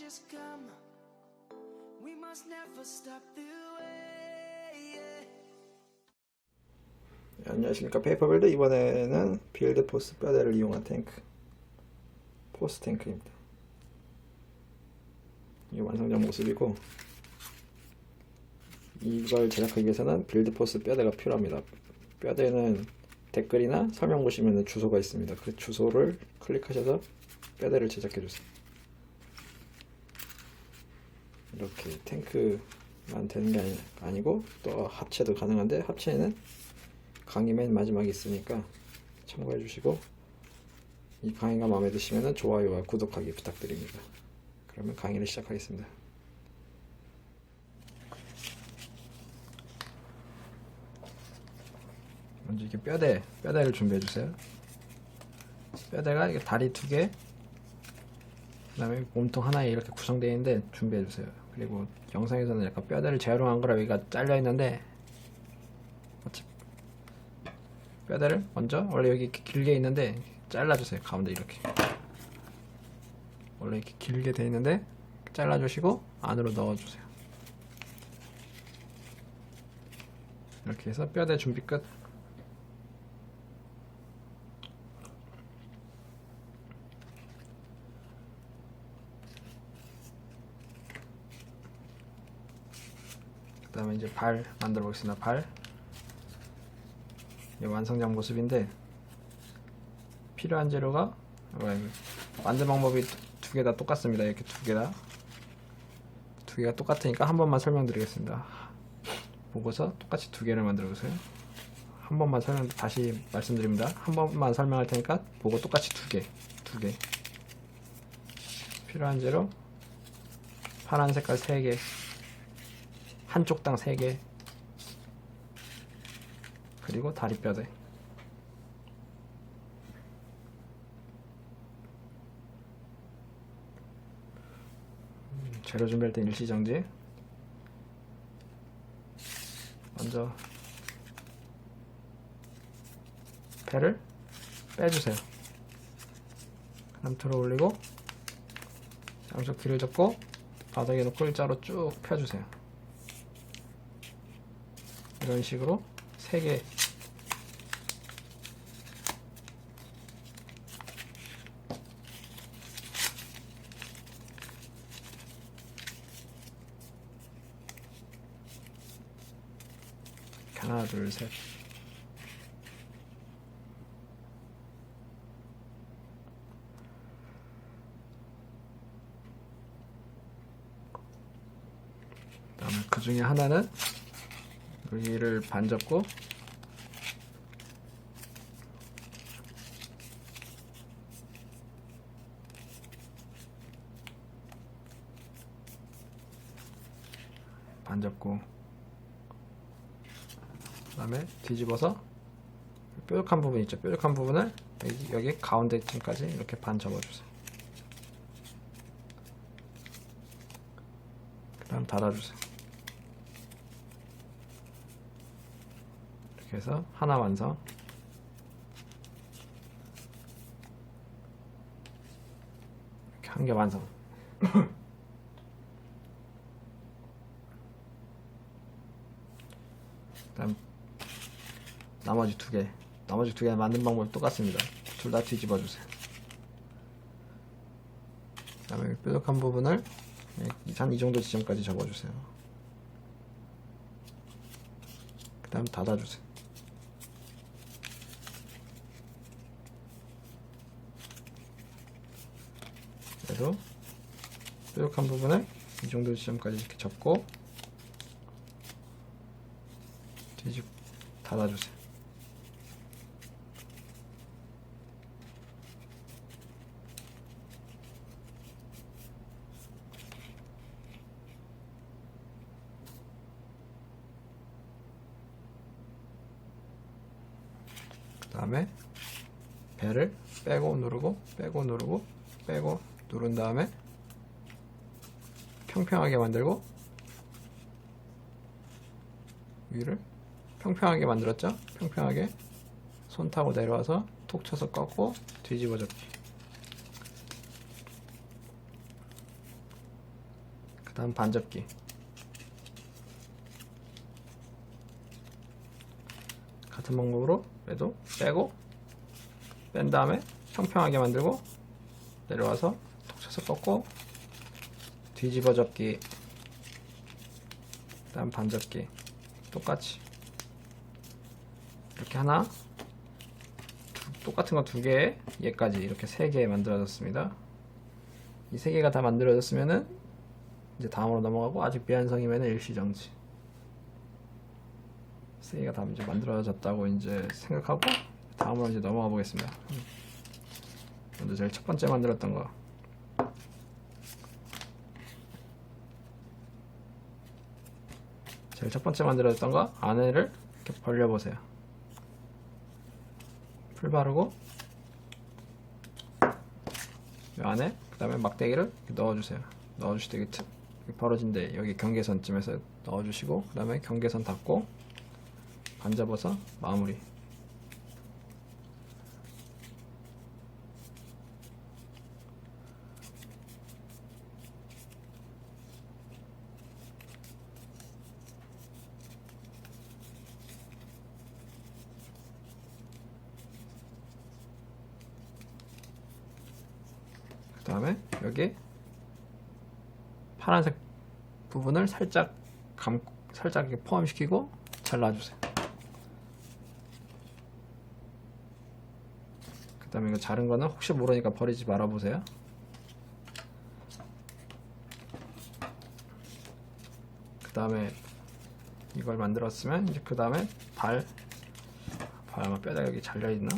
changes come, we must never stop the way. 안녕하십니까, 페이퍼빌드. 이번에는 빌드 포스 뼈대를 이용한 탱크, 포스 탱크입니다. 이 완성된 모습이고, 이걸 제작하기 위해서는 빌드 포스 뼈대가 필요합니다. 뼈대는 댓글이나 설명 보시면 주소가 있습니다. 그 주소를 클릭하셔서 뼈대를 제작해주세요. 이렇게 탱크만 되는 게 아니고 또 합체도 가능한데, 합체는 강의 맨 마지막에 있으니까 참고해 주시고, 이 강의가 마음에 드시면 좋아요와 구독하기 부탁드립니다. 그러면 강의를 시작하겠습니다. 먼저 이렇게 뼈대를 준비해 주세요. 뼈대가 이게 다리 2개, 그 다음에 몸통 하나에 이렇게 구성되어 있는데 준비해 주세요. 그리고 영상에서는 약간 뼈대를 재활용한 거라 여기가 잘려 있는데, 뼈대를 먼저 원래 여기 이렇게 길게 있는데 잘라주세요. 가운데 이렇게 원래 이렇게 길게 돼 있는데 잘라주시고 안으로 넣어주세요. 이렇게 해서 뼈대 준비 끝. 그 다음에 이제 발 만들어 보겠습니다. 발 완성된 모습인데, 필요한 재료가 만든 방법이 두 개 다 똑같습니다. 이렇게 두 개가 똑같으니까 한 번만 설명드리겠습니다. 보고서 똑같이 두 개를 만들어 보세요. 한 번만 다시 말씀드립니다. 한 번만 설명할 테니까 보고 똑같이 두 개. 필요한 재료 파란 색깔 3개, 한쪽당 3개, 그리고 다리뼈대. 재료 준비할 때 일시정지. 먼저 배를 빼주세요. 그다음 들어 올리고 양쪽 길을 잡고 바닥에 놓고 일자로 쭉 펴주세요. 이런 식으로 3개. 하나, 둘, 셋. 그다음에 그 중에 하나는 여기를 반 접고 그 다음에 뒤집어서 뾰족한 부분 있죠. 뾰족한 부분을 여기 가운데쯤까지 이렇게 반 접어주세요. 그 다음 닫아주세요. 이렇게 해서 하나 완성. 이렇게 한 개 완성. 그다음 나머지 두 개 만든 방법이 똑같습니다. 둘 다 뒤집어 주세요. 그 다음에 뾰족한 부분을 한 이 정도 지점까지 접어 주세요. 그 다음 닫아 주세요. 그래도 뾰족한 부분을 이 정도 지점까지 이렇게 접고 닫아주세요. 그 다음에 배를 빼고 누르고 누른 다음에 평평하게 만들고, 위를 평평하게 만들었죠? 평평하게 손 타고 내려와서 톡 쳐서 꺾고 뒤집어 접기. 그 다음 반접기. 같은 방법으로 얘도 빼고 뺀 다음에 평평하게 만들고 내려와서 톡 쳐서 꺾고 뒤집어 접기. 그 다음 반접기. 똑같이 이렇게 하나, 똑같은 거 2개, 얘까지 이렇게 3개 만들어졌습니다. 이 3개가 다 만들어졌으면은 이제 다음으로 넘어가고, 아직 미완성이면 일시정지. 3개가 다 이제 만들어졌다고 이제 생각하고 다음으로 이제 넘어가 보겠습니다. 먼저 제일 첫 번째 만들었던 거. 제일 첫 번째 만들었던 거 안에를 이렇게 벌려보세요. 풀 바르고 이 안에 그 다음에 막대기를 넣어주세요. 넣어주실 때 이게 벌어진데 여기 경계선쯤에서 넣어주시고 그 다음에 경계선 닫고 반접어서 마무리. 그 다음에 여기 파란색 부분을 살짝 살짝 이렇게 포함시키고 잘라주세요. 그 다음에 이거 자른 거는 혹시 모르니까 버리지 말아보세요. 그 다음에 이걸 만들었으면 이제 그 다음에 발 아마 뼈다가 여기 잘려있나?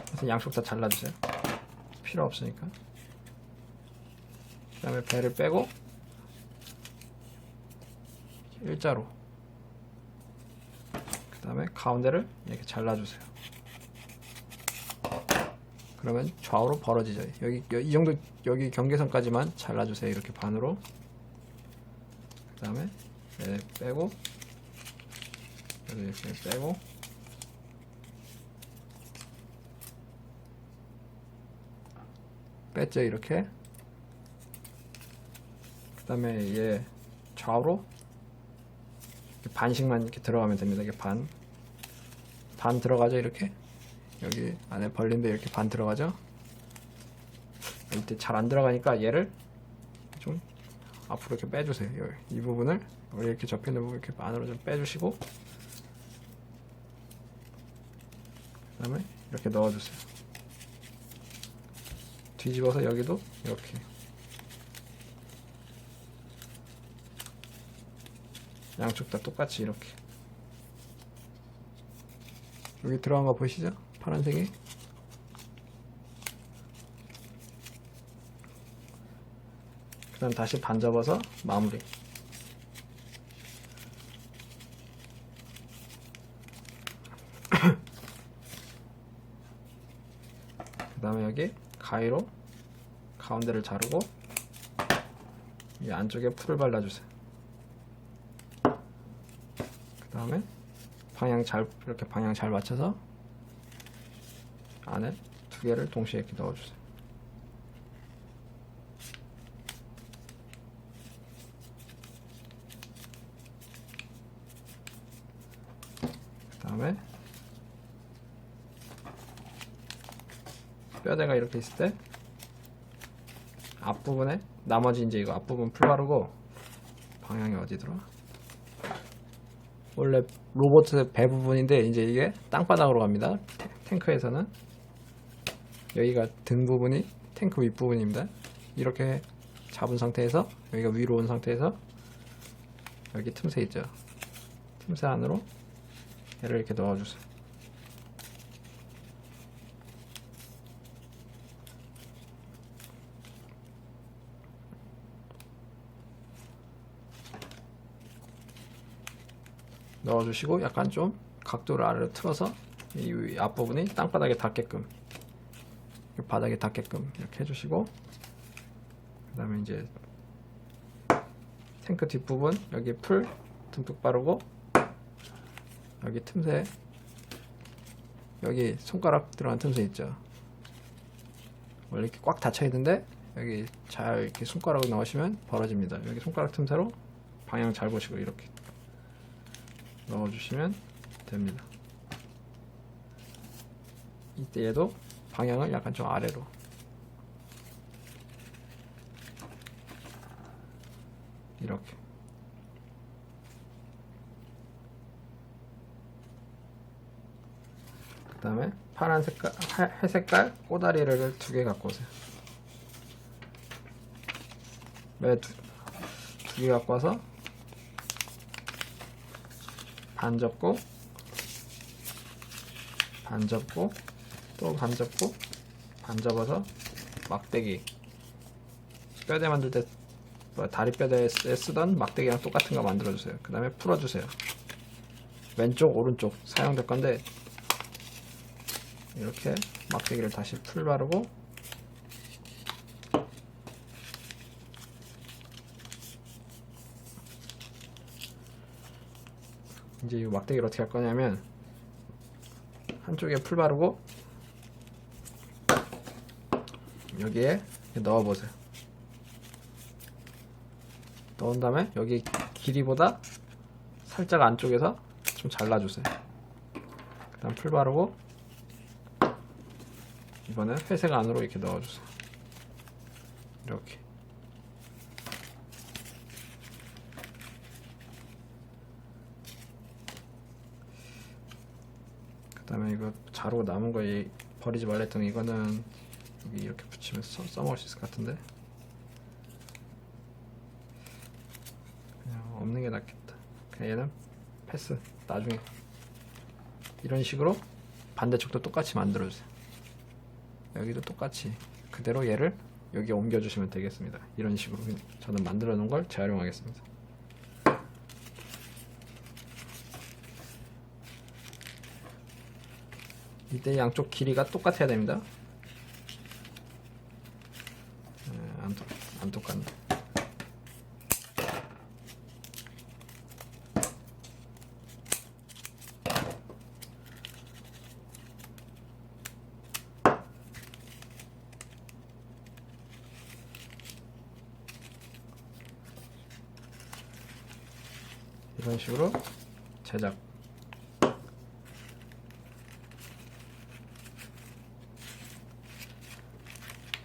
그래서 양쪽 다 잘라주세요. 필요 없으니까. 그 다음에 배를 빼고 일자로, 그 다음에 가운데를 이렇게 잘라주세요. 그러면 좌우로 벌어지죠. 여기 이 정도, 여기 경계선까지만 잘라주세요. 이렇게 반으로. 그 다음에 빼고 여기 이렇게 빼고 뺐죠. 이렇게. 그 다음에 얘 좌우로 이렇게 반씩만 이렇게 들어가면 됩니다. 이게 반 들어가죠. 이렇게 여기 안에 벌린데 이렇게 반 들어가죠. 이때 잘 안 들어가니까 얘를 좀 앞으로 이렇게 빼주세요. 이 부분을 여기 이렇게 접혀있는 부분 이렇게 안으로 좀 빼주시고 그 다음에 이렇게 넣어주세요. 뒤집어서 여기도 이렇게 양쪽 다 똑같이 이렇게. 여기 들어간 거 보이시죠? 파란색이. 그 다음 다시 반 접어서 마무리. 그 다음에 여기 가위로 가운데를 자르고 이 안쪽에 풀을 발라주세요. 그 다음에 이렇게 방향 잘 맞춰서 안에 2개를 동시에 이렇게 넣어주세요. 그 다음에 뼈대가 이렇게 있을 때 앞부분에 나머지 이제 이거 앞부분 풀 바르고 방향이 어디더라? 원래 로봇의 배 부분인데 이제 이게 땅바닥으로 갑니다. 탱크에서는 여기가 등 부분이 탱크 윗부분입니다. 이렇게 잡은 상태에서 여기가 위로 온 상태에서 여기 틈새 있죠. 틈새 안으로 얘를 이렇게 넣어주세요. 넣어주시고 약간 좀 각도를 아래로 틀어서 이 앞부분이 땅바닥에 닿게끔, 바닥에 닿게끔 이렇게 해주시고 그 다음에 이제 탱크 뒷부분 여기 풀 듬뿍 바르고 여기 틈새, 여기 손가락 들어간 틈새 있죠. 원래 이렇게 꽉 닫혀 있는데 여기 잘 이렇게 손가락을 넣으시면 벌어집니다. 여기 손가락 틈새로 방향 잘 보시고 이렇게 넣어주시면 됩니다. 이때 얘도 방향을 약간 좀 아래로, 이렇게. 그 다음에 파란 색깔, 회색깔 꼬다리를 2개 갖고 오세요. 매 2개 갖고 와서 반 접고, 반 접고, 또 반 접고, 반 접어서 막대기, 뼈대 만들 때 다리 뼈대에 쓰던 막대기랑 똑같은 거 만들어주세요. 그 다음에 풀어주세요. 왼쪽 오른쪽 사용될 건데 이렇게 막대기를 다시 풀 바르고, 이제 이 막대기를 어떻게 할 거냐면 한쪽에 풀 바르고 여기에 넣어 보세요. 넣은 다음에 여기 길이보다 살짝 안쪽에서 좀 잘라주세요. 그 다음 풀 바르고 이번엔 회색 안으로 이렇게 넣어주세요. 이렇게. 그 다음에 이거 자르고 남은 거 버리지 말라 했더니 이거는 여기 이렇게 붙이면서 써먹을 수 있을 것 같은데 그냥 없는 게 낫겠다. 그냥 얘는 패스. 나중에 이런 식으로 반대쪽도 똑같이 만들어주세요. 여기도 똑같이 그대로 얘를 여기 옮겨주시면 되겠습니다. 이런 식으로 저는 만들어 놓은 걸 재활용하겠습니다. 이때 양쪽 길이가 똑같아야 됩니다. 안 똑같네. 이런 식으로 제작.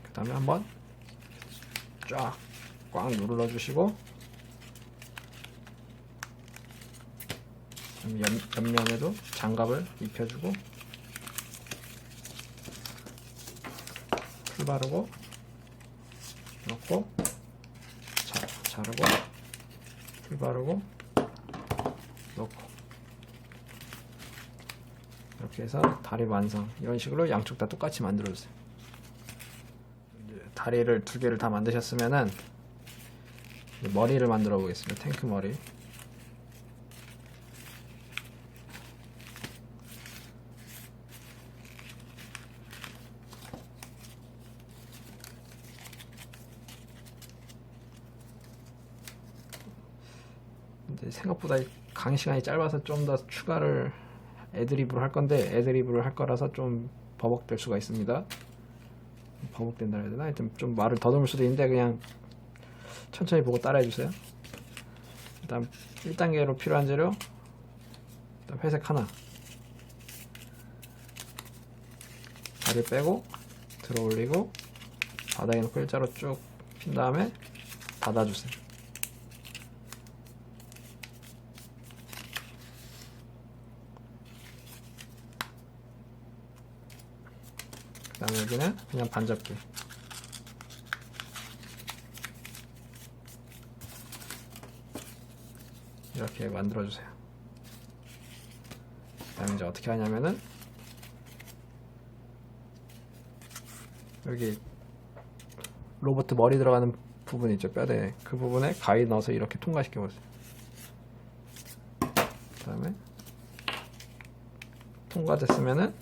그 다음에 한번 쫙 꽉 눌러 주시고 옆면에도 장갑을 입혀주고 풀 바르고 넣고 자르고 풀 바르고 넣고 이렇게 해서 다리 완성. 이런 식으로 양쪽 다 똑같이 만들어주세요. 다리를 2개를 다 만드셨으면은 머리를 만들어 보겠습니다. 탱크 머리. 근데 생각보다 강의 시간이 짧아서 좀 더 추가를 애드리브로 할 건데 애드리브를 할 거라서 좀 버벅될 수가 있습니다. 버벅된다 해야 되나? 하여튼 좀 말을 더듬을 수도 있는데 그냥 천천히 보고 따라해 주세요. 일단 1단계로 필요한 재료, 일단 회색 하나, 다리 빼고 들어 올리고 바닥에 놓고 일자로 쭉 핀 다음에 닫아주세요. 그 다음에 여기는 그냥 반접기. 이렇게 만들어주세요. 그 다음에 이제 어떻게 하냐면은 여기 로봇 머리 들어가는 부분 있죠, 뼈대. 그 부분에 가위 넣어서 이렇게 통과시켜 보세요. 그 다음에 통과됐으면은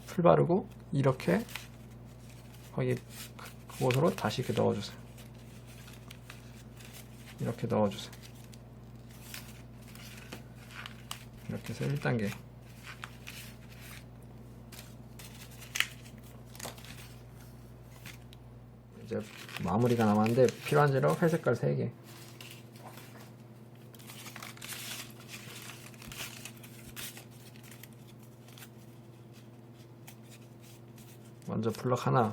풀 바르고 이렇게 거기 그곳으로 다시 이렇게 넣어주세요. 이렇게 넣어주세요. 이렇게 해서 1단계. 이제 마무리가 남았는데 필요한 재료 회색깔 3개. 먼저 블럭 하나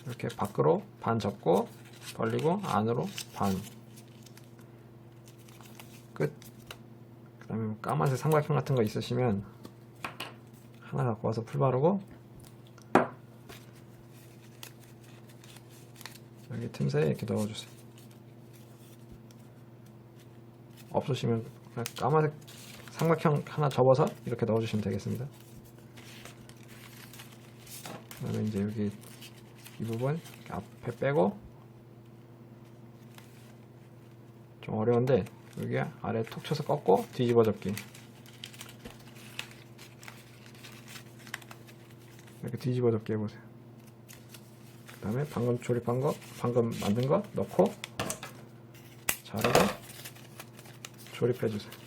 이렇게 밖으로 반 접고 벌리고 안으로 반. 끝. 그 다음에 까만색 삼각형 같은 거 있으시면 하나 갖고 와서 풀 바르고 여기 틈새에 이렇게 넣어주세요. 없으시면 그냥 까만색 삼각형 하나 접어서 이렇게 넣어주시면 되겠습니다. 그 다음에 이제 여기 이 부분 앞에 빼고, 좀 어려운데 여기 아래 톡 쳐서 꺾고 뒤집어 접기. 이렇게 뒤집어 접기 해보세요. 그 다음에 방금 조립한 거, 방금 만든 거 넣고 자르고 조립해주세요.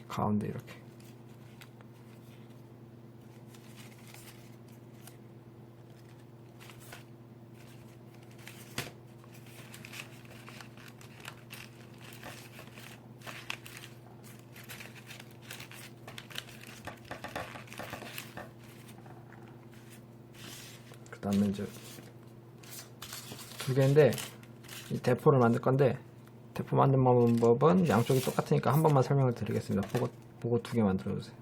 가운데 이렇게. 그 다음에 이제 2개인데 이 대포를 만들 건데, 대포 만든 방법은 양쪽이 똑같으니까 한 번만 설명을 드리겠습니다. 보고 2개 만들어주세요.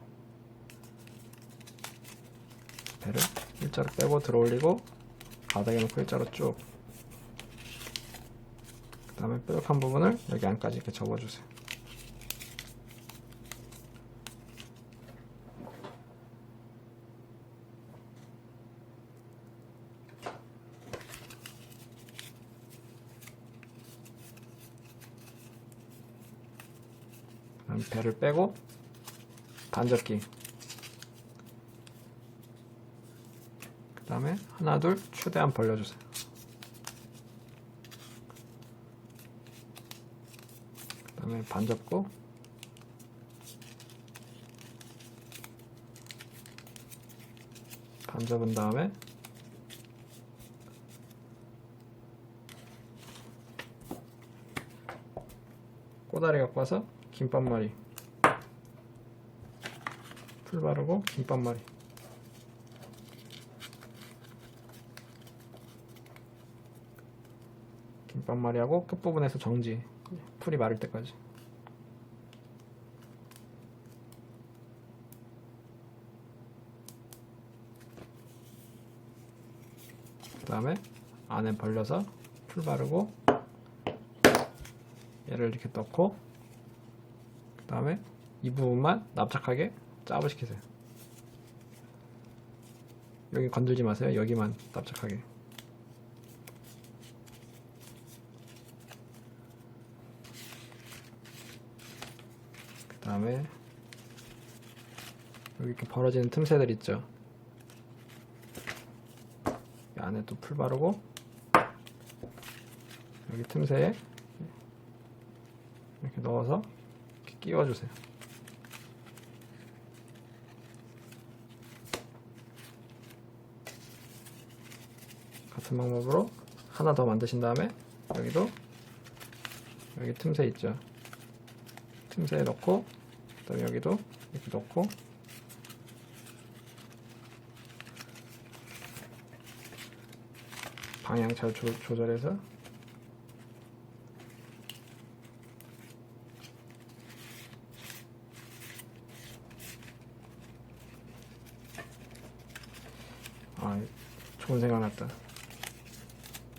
배를 일자로 빼고 들어 올리고 바닥에 놓고 일자로 쭉. 그 다음에 뾰족한 부분을 여기 안까지 이렇게 접어주세요. 배를 빼고 반접기. 그 다음에 하나 둘 최대한 벌려주세요. 그 다음에 반접고 반접은 다음에 꼬다리 갖고 와서 김밥말이 풀 바르고 김밥말이. 김밥말이하고 끝부분에서 정지, 풀이 마를 때까지. 그 다음에 안에 벌려서 풀 바르고 얘를 이렇게 넣고, 그 다음에 이 부분만 납작하게 짜부시키세요. 여기 건들지 마세요. 여기만 납작하게. 그 다음에 여기 이렇게 벌어지는 틈새들 있죠. 이 안에 또 풀 바르고 여기 틈새에 이렇게 넣어서 이렇게 끼워주세요. 같은 방법으로 하나 더 만드신 다음에 여기도 여기 틈새 있죠. 틈새에 넣고, 그다음에 여기도 이렇게 넣고, 방향 잘 조절해서 좋은 생각 났다.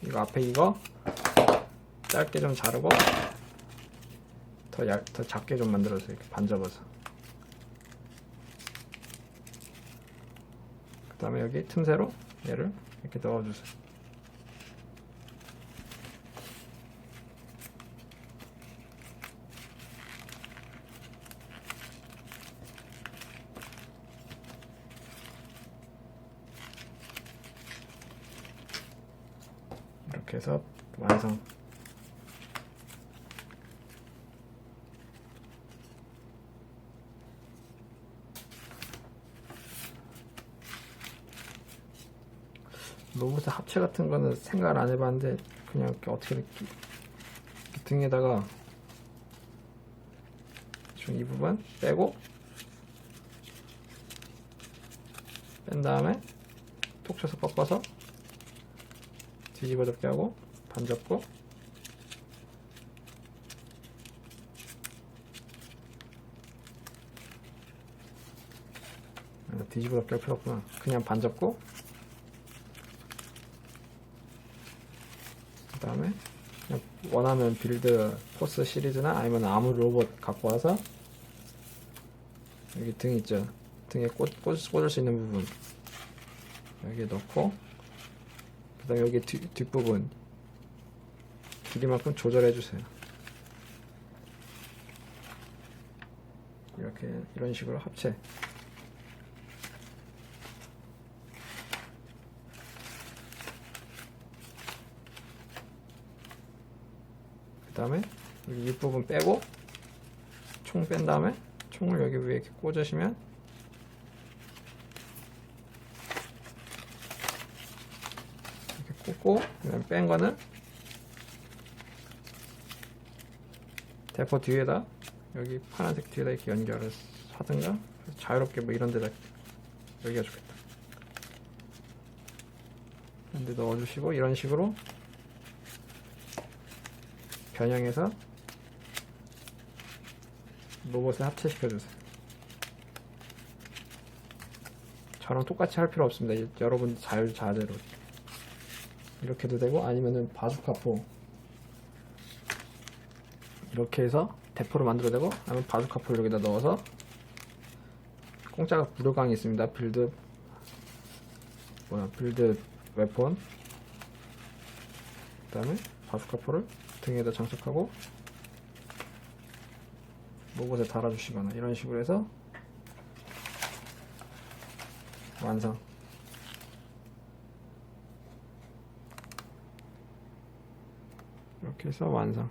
이거 앞에 이거 짧게 좀 자르고 더 작게 좀 만들어서 이렇게 반접어서, 그 다음에 여기 틈새로 얘를 이렇게 넣어주세요. 이렇게 해서 완성. 로봇의 합체 같은 거는 생각을 안 해봤는데 그냥 이렇게 어떻게 이렇게 등에다가 이 부분 빼고 뺀 다음에 톡 쳐서 꺾어서 뒤집어 덮게 하고 반 접고 뒤집어 덮게 할 필요 없구나. 그냥 반 접고 그 다음에 그냥 원하는 빌드 포스 시리즈나 아니면 아무 로봇 갖고 와서 여기 등 있죠. 등에 꽂을 수 있는 부분 여기에 넣고 그 다음에 여기 뒷부분 길이만큼 조절해 주세요. 이렇게 이런 식으로 합체. 그 다음에 여기 윗부분 빼고 총 뺀 다음에 총을 여기 위에 이렇게 꽂으시면 이렇게 꽂고 그다음에 뺀 거는 대포 뒤에다 여기 파란색 뒤에다 이렇게 연결을 하든가 자유롭게 뭐 이런 데다 여기가 좋겠다. 이런 데 넣어주시고 이런 식으로 변형해서 로봇에 합체시켜주세요. 저랑 똑같이 할 필요 없습니다. 여러분 자유자재로 이렇게도 되고 아니면은 바주카포 이렇게 해서 대포로 만들어도 되고 아니면 바주카포를 여기다 넣어서 공짜가 무료 강의 있습니다. 빌드 웨폰 그 다음에 바주카포를 등에다 장착하고 로봇에 달아주시거나 이런 식으로 해서 완성. 이렇게 해서 완성.